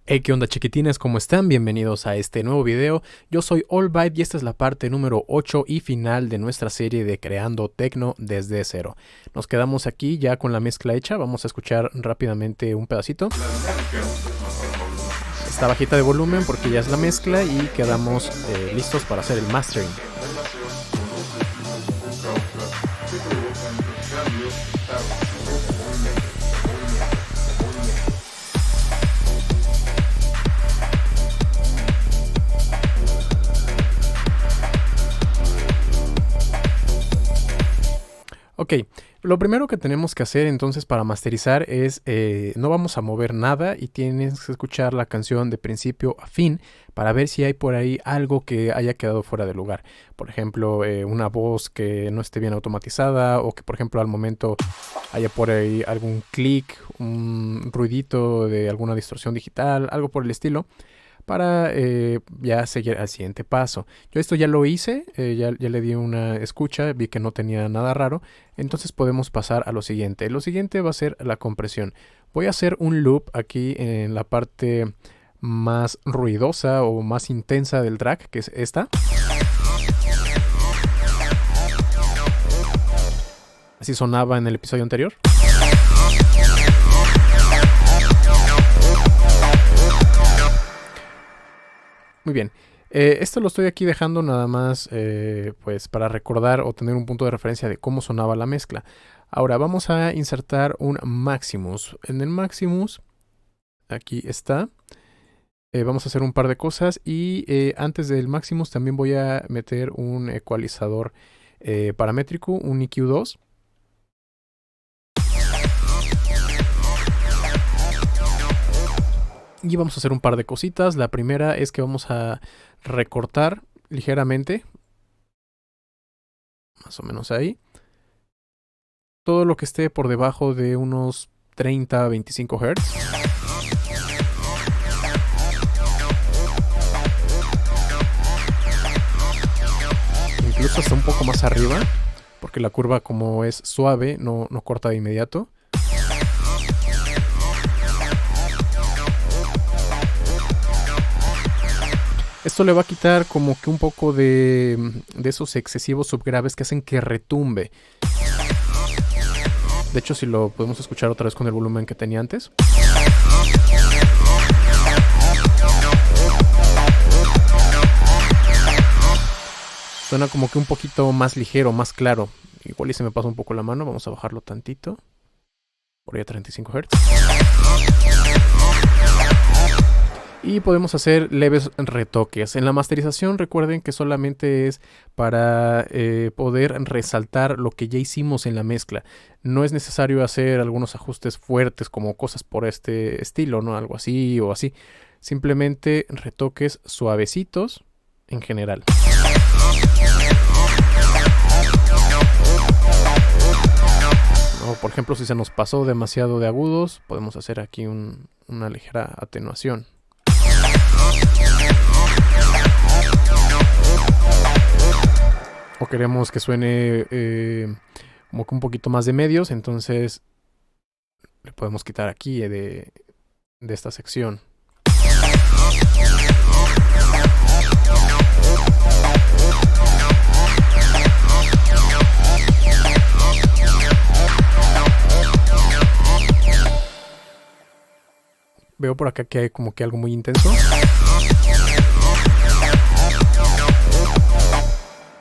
Hey, ¿qué onda, chiquitines? ¿Cómo están? Bienvenidos a este nuevo video. Yo soy Allbyte y esta es la parte número 8 y final de nuestra serie de Creando Tecno desde cero. Nos quedamos aquí ya con la mezcla hecha. Vamos a escuchar rápidamente un pedacito. Está bajita de volumen porque ya es la mezcla y quedamos listos para hacer el mastering. Ok, lo primero que tenemos que hacer entonces para masterizar es, no vamos a mover nada y tienes que escuchar la canción de principio a fin para ver si hay por ahí algo que haya quedado fuera de lugar. Por ejemplo, una voz que no esté bien automatizada o que por ejemplo al momento haya por ahí algún clic, un ruidito de alguna distorsión digital, algo por el estilo, para ya seguir al siguiente paso. Yo esto ya lo hice, ya le di una escucha, vi que no tenía nada raro, entonces podemos pasar a lo siguiente. Lo siguiente va a ser la compresión. Voy a hacer un loop aquí en la parte más ruidosa o más intensa del track, que es esta. Así sonaba en el episodio anterior. Muy bien, esto lo estoy aquí dejando nada más pues para recordar o tener un punto de referencia de cómo sonaba la mezcla. Ahora vamos a insertar un Maximus. En el Maximus, aquí está. Vamos a hacer un par de cosas y antes del Maximus también voy a meter un ecualizador paramétrico, un EQ2. Y vamos a hacer un par de cositas. La primera es que vamos a recortar ligeramente, más o menos ahí, todo lo que esté por debajo de unos 30 a 25 Hz. Incluso hasta un poco más arriba, porque la curva, como es suave, no corta de inmediato. Esto le va a quitar como que un poco de esos excesivos subgraves que hacen que retumbe. De hecho, si lo podemos escuchar otra vez con el volumen que tenía antes. Suena como que un poquito más ligero, más claro. Igual y se me pasa un poco la mano. Vamos a bajarlo tantito. Por ahí a 35 Hz. Y podemos hacer leves retoques. En la masterización recuerden que solamente es para poder resaltar lo que ya hicimos en la mezcla. No es necesario hacer algunos ajustes fuertes como cosas por este estilo, ¿no? Algo así o así. Simplemente retoques suavecitos en general. ¿No? Por ejemplo, si se nos pasó demasiado de agudos, podemos hacer aquí una ligera atenuación. O queremos que suene como que un poquito más de medios, entonces le podemos quitar aquí de esta sección. Veo por acá que hay como que algo muy intenso.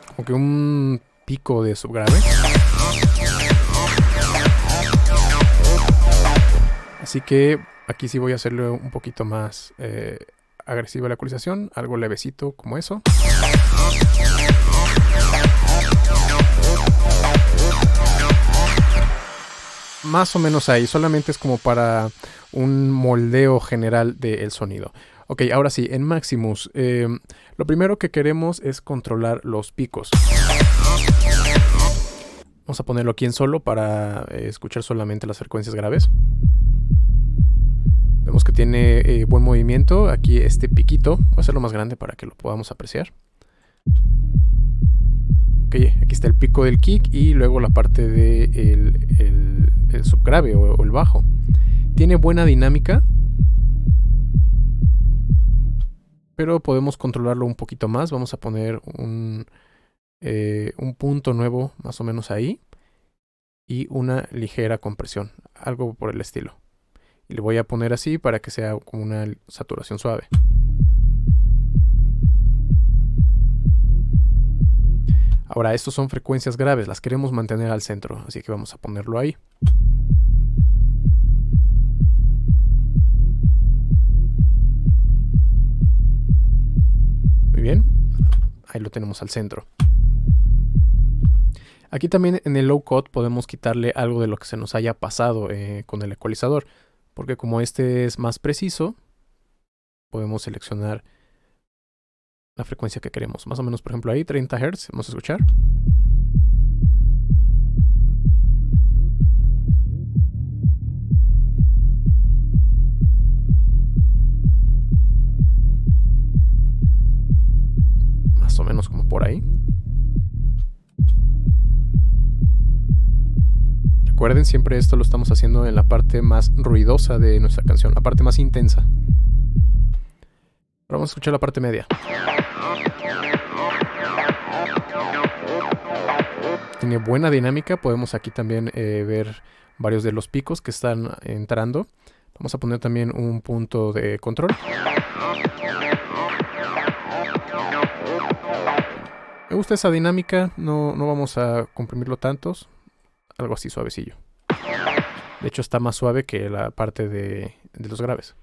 Como que un pico de subgrave. Así que aquí sí voy a hacerle un poquito más agresiva la ecualización. Algo levecito como eso. Más o menos ahí. Solamente es como para un moldeo general del sonido. Ok, ahora sí, en Maximus, lo primero que queremos es controlar los picos. Vamos a ponerlo aquí en solo para escuchar solamente las frecuencias graves. Vemos que tiene buen movimiento. Aquí este piquito, voy a hacerlo más grande para que lo podamos apreciar. Ok, aquí está el pico del kick y luego la parte del subgrave o el bajo. Tiene buena dinámica. pero podemos controlarlo un poquito más. Vamos a poner un punto nuevo más o menos ahí y una ligera compresión, algo por el estilo. Y le voy a poner así para que sea como una saturación suave. Ahora, estos son frecuencias graves, las queremos mantener al centro, así que vamos a ponerlo ahí. Muy bien, ahí lo tenemos al centro. Aquí también en el low cut podemos quitarle algo de lo que se nos haya pasado con el ecualizador, porque como este es más preciso, podemos seleccionar la frecuencia que queremos. Más o menos, por ejemplo, ahí 30 Hz, vamos a escuchar. Más o menos como por ahí. Recuerden, siempre esto lo estamos haciendo en la parte más ruidosa de nuestra canción, la parte más intensa. Ahora vamos a escuchar la parte media. Tiene buena dinámica, podemos aquí también ver varios de los picos que están entrando. Vamos a poner también un punto de control. Me gusta esa dinámica, no vamos a comprimirlo tantos. Algo así suavecillo. De hecho está más suave que la parte de los graves.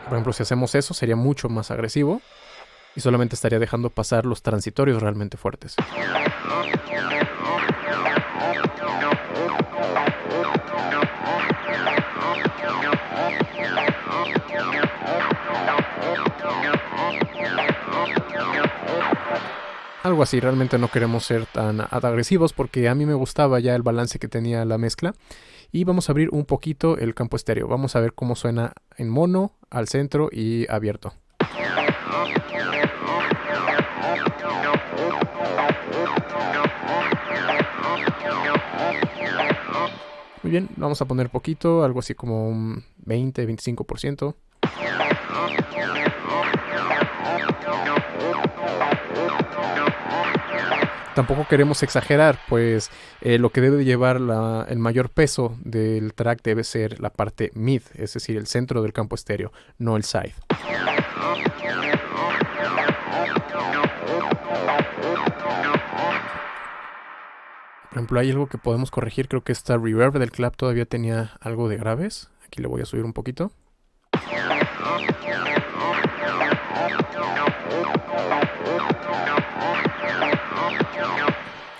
Por ejemplo, si hacemos eso sería mucho más agresivo y solamente estaría dejando pasar los transitorios realmente fuertes. Algo así, realmente no queremos ser tan agresivos porque a mí me gustaba ya el balance que tenía la mezcla. Y vamos a abrir un poquito el campo estéreo. Vamos a ver cómo suena en mono, al centro y abierto. Muy bien, vamos a poner poquito, algo así como un 20-25%. Tampoco queremos exagerar, pues lo que debe llevar el mayor peso del track debe ser la parte mid, es decir, el centro del campo estéreo, no el side. Por ejemplo, hay algo que podemos corregir, creo que esta reverb del clap todavía tenía algo de graves. Aquí le voy a subir un poquito.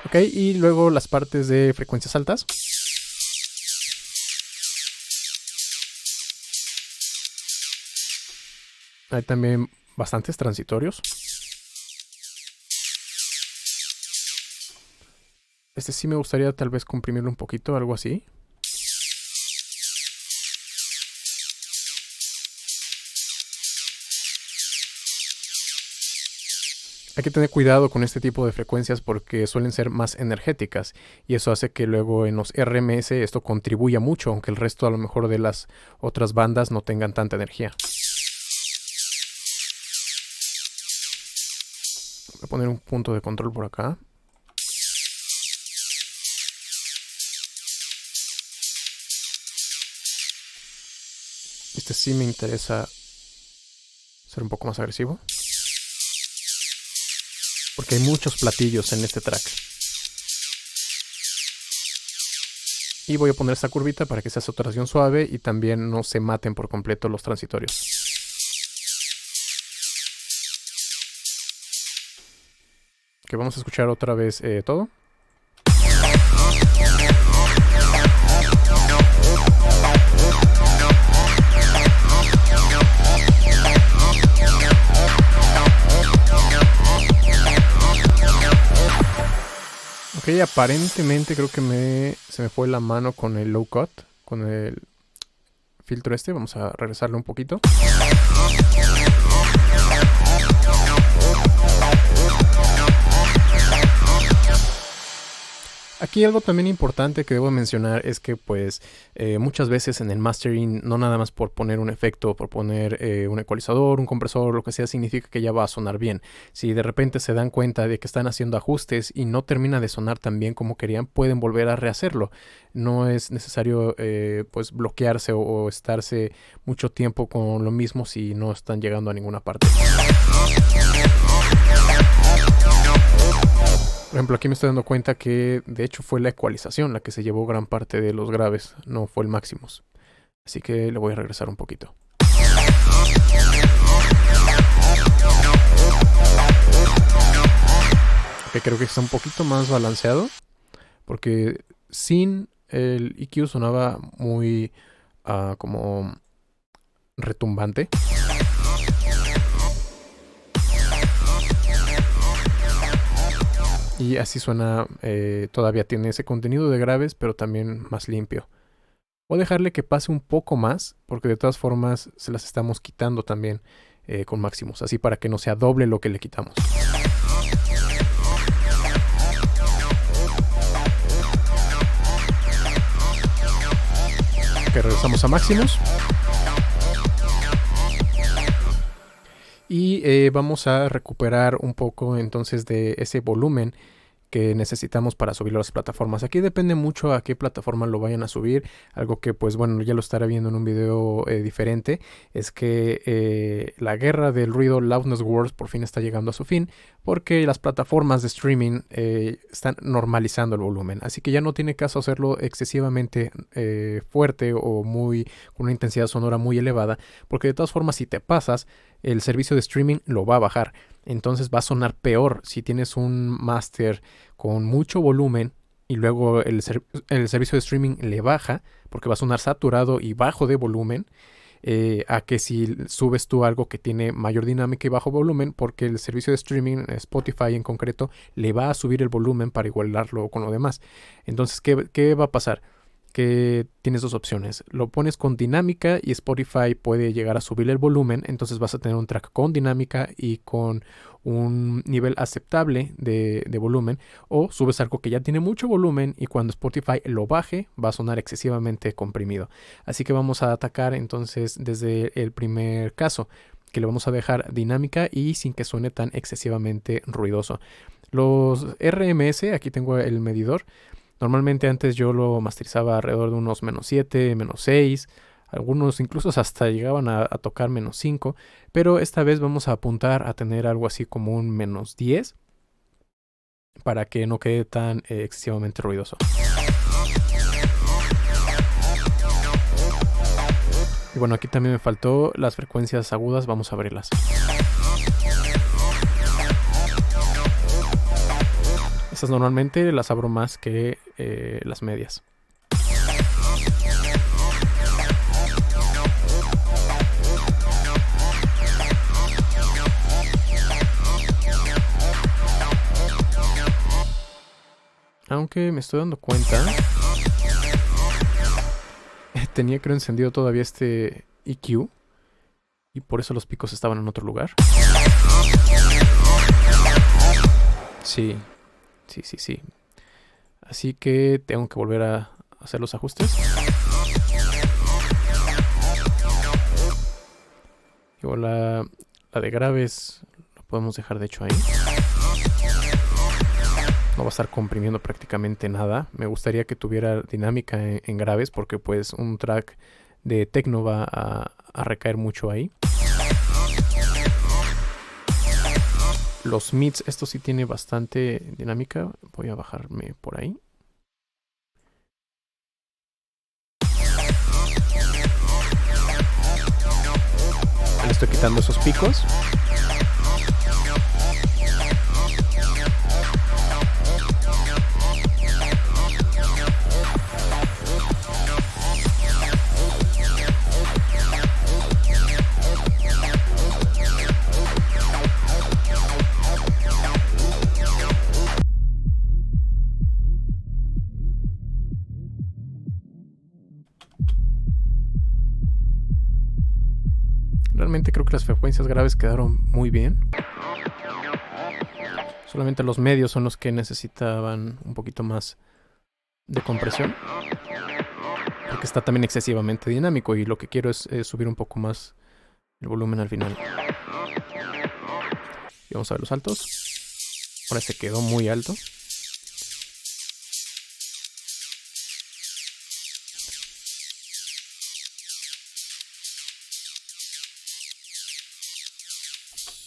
Ok, y luego las partes de frecuencias altas. Hay también bastantes transitorios. Este sí me gustaría tal vez comprimirlo un poquito, algo así. Hay que tener cuidado con este tipo de frecuencias porque suelen ser más energéticas y eso hace que luego en los RMS esto contribuya mucho, aunque el resto a lo mejor de las otras bandas no tengan tanta energía. Voy a poner un punto de control por acá. Este sí me interesa ser un poco más agresivo, porque hay muchos platillos en este track. Y voy a poner esta curvita para que sea saturación suave y también no se maten por completo los transitorios. Ok, vamos a escuchar otra vez todo. Ok, aparentemente creo que se me fue la mano con el low cut, con el filtro este. Vamos a regresarle un poquito. Aquí algo también importante que debo mencionar es que pues muchas veces en el mastering, no nada más por poner un efecto, por poner un ecualizador, un compresor, lo que sea, significa que ya va a sonar bien. Si de repente se dan cuenta de que están haciendo ajustes y no termina de sonar tan bien como querían, pueden volver a rehacerlo. No es necesario pues bloquearse o estarse mucho tiempo con lo mismo si no están llegando a ninguna parte. Por ejemplo, aquí me estoy dando cuenta que de hecho fue la ecualización la que se llevó gran parte de los graves, no fue el Maximus. Así que le voy a regresar un poquito. Ok, creo que está un poquito más balanceado, porque sin el EQ sonaba muy como retumbante. Y así suena, todavía tiene ese contenido de graves, pero también más limpio. O dejarle que pase un poco más, porque de todas formas se las estamos quitando también con Maximus, así para que no sea doble lo que le quitamos. Ok, regresamos a Maximus. Y vamos a recuperar un poco entonces de ese volumen que necesitamos para subirlo a las plataformas. Aquí depende mucho a qué plataforma lo vayan a subir. Algo que pues bueno, ya lo estaré viendo en un video diferente, es que la guerra del ruido Loudness Wars por fin está llegando a su fin, porque las plataformas de streaming están normalizando el volumen. Así que ya no tiene caso hacerlo excesivamente fuerte o con una intensidad sonora muy elevada, porque de todas formas si te pasas, el servicio de streaming lo va a bajar. Entonces va a sonar peor si tienes un máster con mucho volumen y luego el servicio de streaming le baja, porque va a sonar saturado y bajo de volumen, a que si subes tú algo que tiene mayor dinámica y bajo volumen, porque el servicio de streaming, Spotify en concreto, le va a subir el volumen para igualarlo con lo demás. Entonces, ¿qué va a pasar? Que tienes dos opciones. Lo pones con dinámica y Spotify puede llegar a subir el volumen, entonces vas a tener un track con dinámica y con un nivel aceptable de volumen, o subes algo que ya tiene mucho volumen y cuando Spotify lo baje va a sonar excesivamente comprimido. Así que vamos a atacar entonces desde el primer caso, que le vamos a dejar dinámica y sin que suene tan excesivamente ruidoso. Los RMS, aquí tengo el medidor. Normalmente antes yo lo masterizaba alrededor de unos -7, -6, algunos incluso hasta llegaban a tocar -5, pero esta vez vamos a apuntar a tener algo así como un -10 para que no quede tan excesivamente ruidoso. Y bueno, aquí también me faltó las frecuencias agudas, vamos a abrirlas. Estas normalmente las abro más que las medias. Aunque me estoy dando cuenta, tenía creo encendido todavía este EQ y por eso los picos estaban en otro lugar. Sí. Así que tengo que volver a hacer los ajustes. Igual la de graves lo podemos dejar de hecho ahí. No va a estar comprimiendo prácticamente nada. Me gustaría que tuviera dinámica en graves porque pues un track de techno va a recaer mucho ahí. Los mids, esto sí tiene bastante dinámica. Voy a bajarme por ahí. Le estoy quitando esos picos. Realmente creo que las frecuencias graves quedaron muy bien. Solamente los medios son los que necesitaban un poquito más de compresión, porque está también excesivamente dinámico y lo que quiero es subir un poco más el volumen al final. Y vamos a ver los altos. Ahora se quedó muy alto.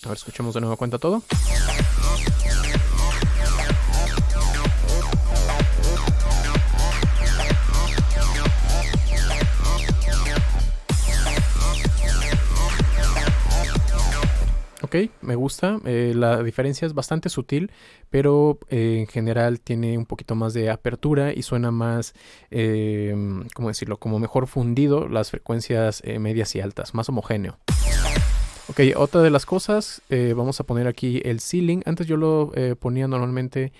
A ver, escuchemos de nuevo cuenta todo. Ok, me gusta. La diferencia es bastante sutil, pero en general tiene un poquito más de apertura y suena más, ¿cómo decirlo? Como mejor fundido las frecuencias medias y altas, más homogéneo. Ok, otra de las cosas, vamos a poner aquí el ceiling. Antes yo lo ponía normalmente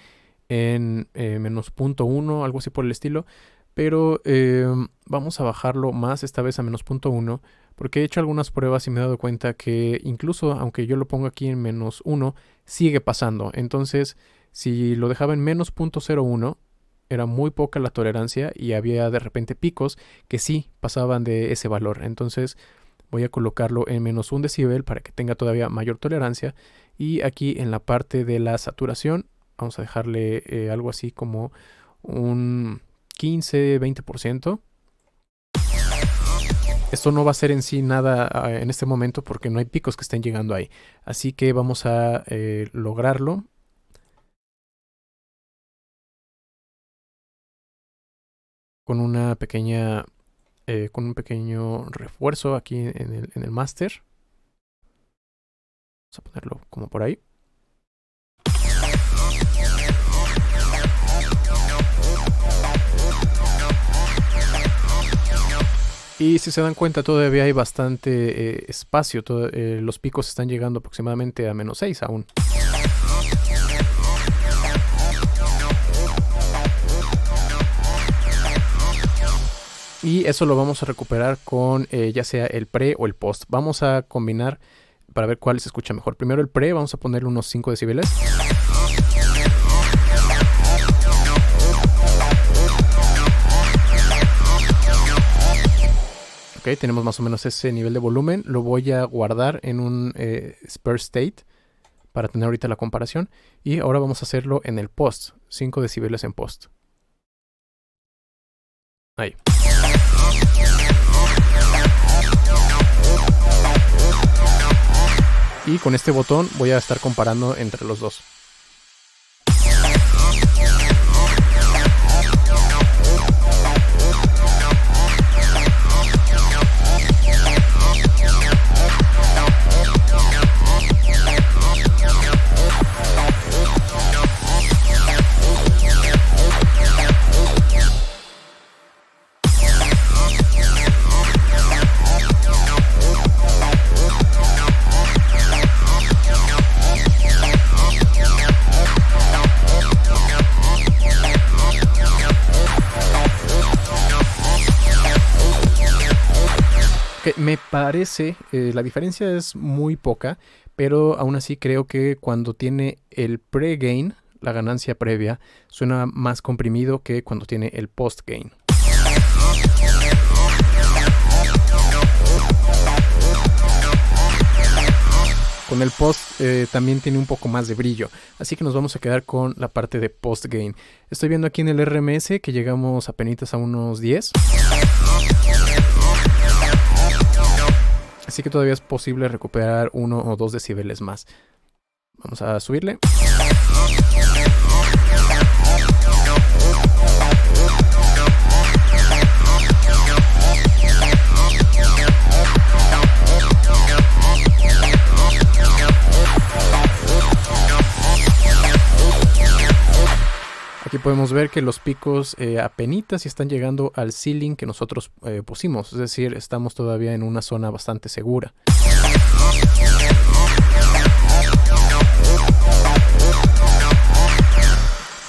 en menos 0.1, algo así por el estilo. Pero vamos a bajarlo más esta vez a menos 0.1 porque he hecho algunas pruebas y me he dado cuenta que incluso aunque yo lo ponga aquí en menos 1, sigue pasando. Entonces, si lo dejaba en menos 0.01, era muy poca la tolerancia y había de repente picos que sí pasaban de ese valor. Entonces, voy a colocarlo en menos 1 decibel para que tenga todavía mayor tolerancia. Y aquí en la parte de la saturación, vamos a dejarle algo así como un 15-20%. Esto no va a ser en sí nada en este momento porque no hay picos que estén llegando ahí. Así que vamos a lograrlo. Con una pequeña, con un pequeño refuerzo aquí en el máster. Vamos a ponerlo como por ahí. Y si se dan cuenta, todavía hay bastante espacio. Los picos están llegando aproximadamente a menos 6 aún. Y eso lo vamos a recuperar con ya sea el pre o el post. Vamos a combinar para ver cuál se escucha mejor. Primero el pre, vamos a ponerle unos 5 decibeles. Ok, tenemos más o menos ese nivel de volumen. Lo voy a guardar en un spare state para tener ahorita la comparación. Y ahora vamos a hacerlo en el post. 5 decibeles en post. Ahí. Y con este botón voy a estar comparando entre los dos. Me parece, la diferencia es muy poca, pero aún así creo que cuando tiene el pre-gain, la ganancia previa, suena más comprimido que cuando tiene el post-gain. Con el post también tiene un poco más de brillo, así que nos vamos a quedar con la parte de post-gain. Estoy viendo aquí en el RMS que llegamos apenas a unos 10. Así que todavía es posible recuperar 1 o 2 decibeles más. Vamos a subirle. Aquí podemos ver que los picos apenitas y están llegando al ceiling que nosotros pusimos. Es decir, estamos todavía en una zona bastante segura.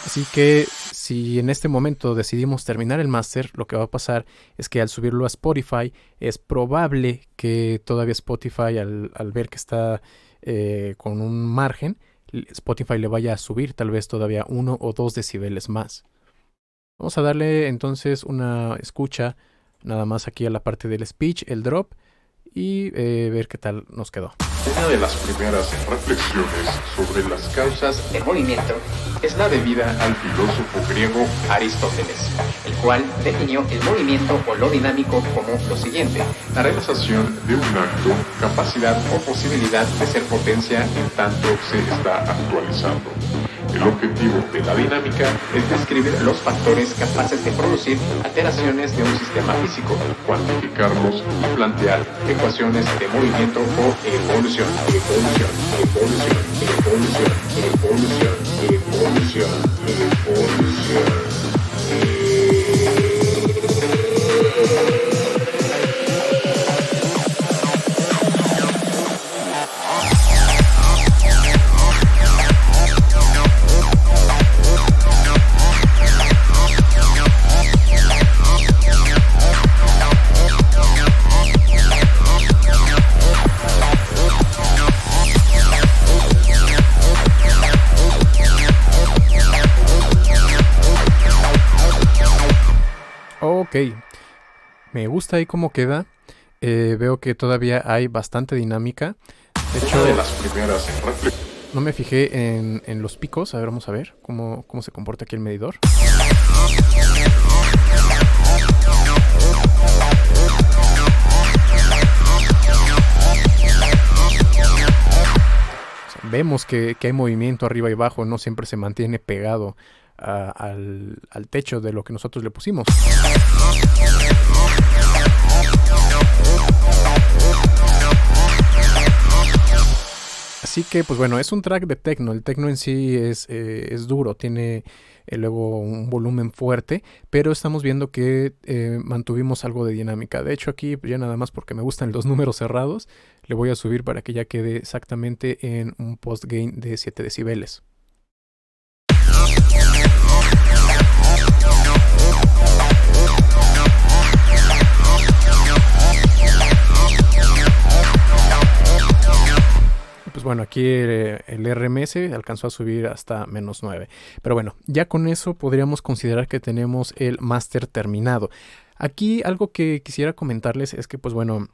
Así que si en este momento decidimos terminar el máster, lo que va a pasar es que al subirlo a Spotify es probable que todavía Spotify al ver que está con un margen, Spotify le vaya a subir tal vez todavía 1 o 2 decibeles más. Vamos a darle entonces una escucha nada más aquí a la parte del speech, el drop, y ver qué tal nos quedó. Una de las primeras reflexiones sobre las causas del movimiento es la debida al filósofo griego Aristóteles, el cual definió el movimiento o lo dinámico como lo siguiente: la realización de un acto, capacidad o posibilidad de ser potencia en tanto se está actualizando. El objetivo de la dinámica es describir los factores capaces de producir alteraciones de un sistema físico, cuantificarlos y plantear ecuaciones de movimiento o evolución. Ok, me gusta ahí cómo queda. Veo que todavía hay bastante dinámica. De hecho, de las primeras no me fijé en los picos. A ver, vamos a ver cómo se comporta aquí el medidor. Vemos que hay movimiento arriba y abajo, no siempre se mantiene pegado al techo de lo que nosotros le pusimos. Así que, pues bueno, es un track de techno. El techno en sí es duro, tiene luego un volumen fuerte, pero estamos viendo que mantuvimos algo de dinámica. De hecho, aquí ya nada más porque me gustan los números cerrados, le voy a subir para que ya quede exactamente en un post gain de 7 decibeles. Pues bueno, aquí el RMS alcanzó a subir hasta -9. Pero bueno, ya con eso podríamos considerar que tenemos el máster terminado. Aquí algo que quisiera comentarles es que, pues bueno,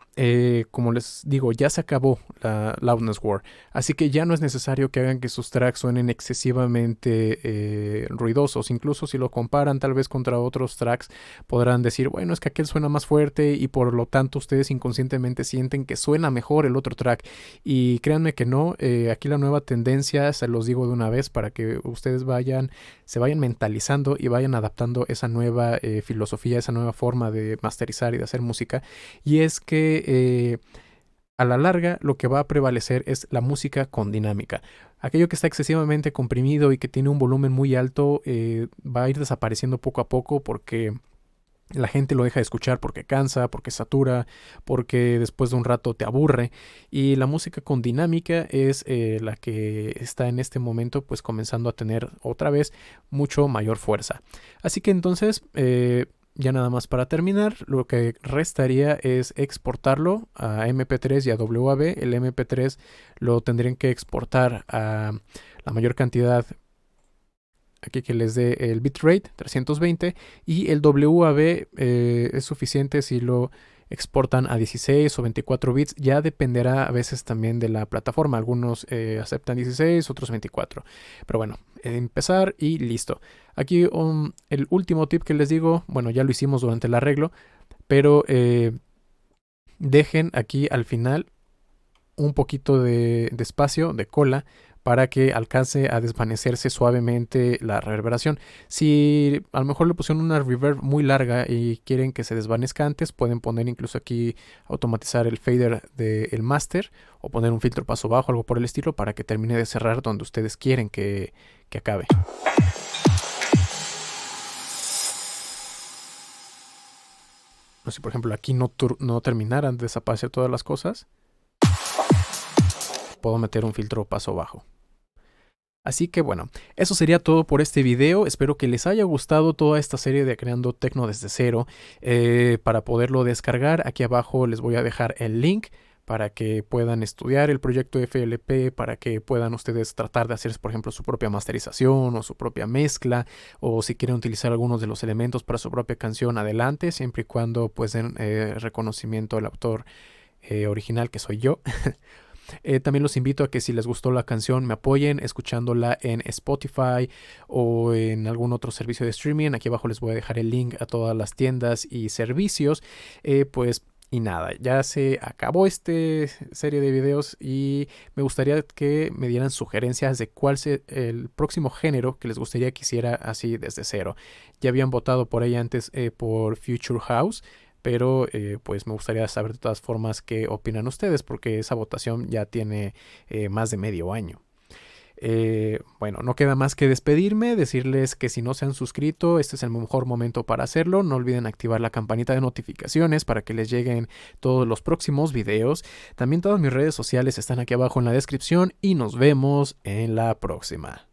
como les digo, ya se acabó la Loudness War. Así que ya no es necesario que hagan que sus tracks suenen excesivamente ruidosos. Incluso si lo comparan tal vez contra otros tracks, podrán decir, bueno, es que aquel suena más fuerte y por lo tanto ustedes inconscientemente sienten que suena mejor el otro track. Y créanme que no, aquí la nueva tendencia, se los digo de una vez para que ustedes se vayan mentalizando y vayan adaptando esa nueva filosofía, esa nueva forma de masterizar y de hacer música, y es que a la larga lo que va a prevalecer es la música con dinámica. Aquello que está excesivamente comprimido y que tiene un volumen muy alto va a ir desapareciendo poco a poco porque la gente lo deja de escuchar porque cansa, porque satura, porque después de un rato te aburre. Y la música con dinámica es la que está en este momento pues comenzando a tener otra vez mucho mayor fuerza. Así que entonces ya nada más para terminar, lo que restaría es exportarlo a MP3 y a WAV. El MP3 lo tendrían que exportar a la mayor cantidad aquí que les dé el bitrate 320, y el WAV es suficiente si lo exportan a 16 o 24 bits. Ya dependerá a veces también de la plataforma. Algunos aceptan 16, otros 24. Pero bueno, empezar y listo. Aquí el último tip que les digo, bueno, ya lo hicimos durante el arreglo, pero dejen aquí al final un poquito de espacio, de cola, para que alcance a desvanecerse suavemente la reverberación. Si a lo mejor le pusieron una reverb muy larga y quieren que se desvanezca antes, pueden poner incluso aquí, automatizar el fader del master o poner un filtro paso bajo, algo por el estilo, para que termine de cerrar donde ustedes quieren que acabe. No sé, por ejemplo, aquí no terminaran de desaparecer todas las cosas, puedo meter un filtro paso bajo. Así que bueno, eso sería todo por este video. Espero que les haya gustado toda esta serie de Creando Tecno desde cero. Para poderlo descargar, aquí abajo les voy a dejar el link para que puedan estudiar el proyecto FLP, para que puedan ustedes tratar de hacer, por ejemplo, su propia masterización o su propia mezcla, o si quieren utilizar algunos de los elementos para su propia canción, adelante, siempre y cuando pues den reconocimiento al autor original, que soy yo. También los invito a que si les gustó la canción me apoyen escuchándola en Spotify o en algún otro servicio de streaming. Aquí abajo les voy a dejar el link a todas las tiendas y servicios. Y nada, ya se acabó esta serie de videos y me gustaría que me dieran sugerencias de cuál es el próximo género que les gustaría que hiciera así desde cero. Ya habían votado por ahí antes por Future House, pero pues me gustaría saber de todas formas qué opinan ustedes, porque esa votación ya tiene más de medio año. Bueno, no queda más que despedirme, decirles que si no se han suscrito, este es el mejor momento para hacerlo. No olviden activar la campanita de notificaciones para que les lleguen todos los próximos videos. También todas mis redes sociales están aquí abajo en la descripción y nos vemos en la próxima.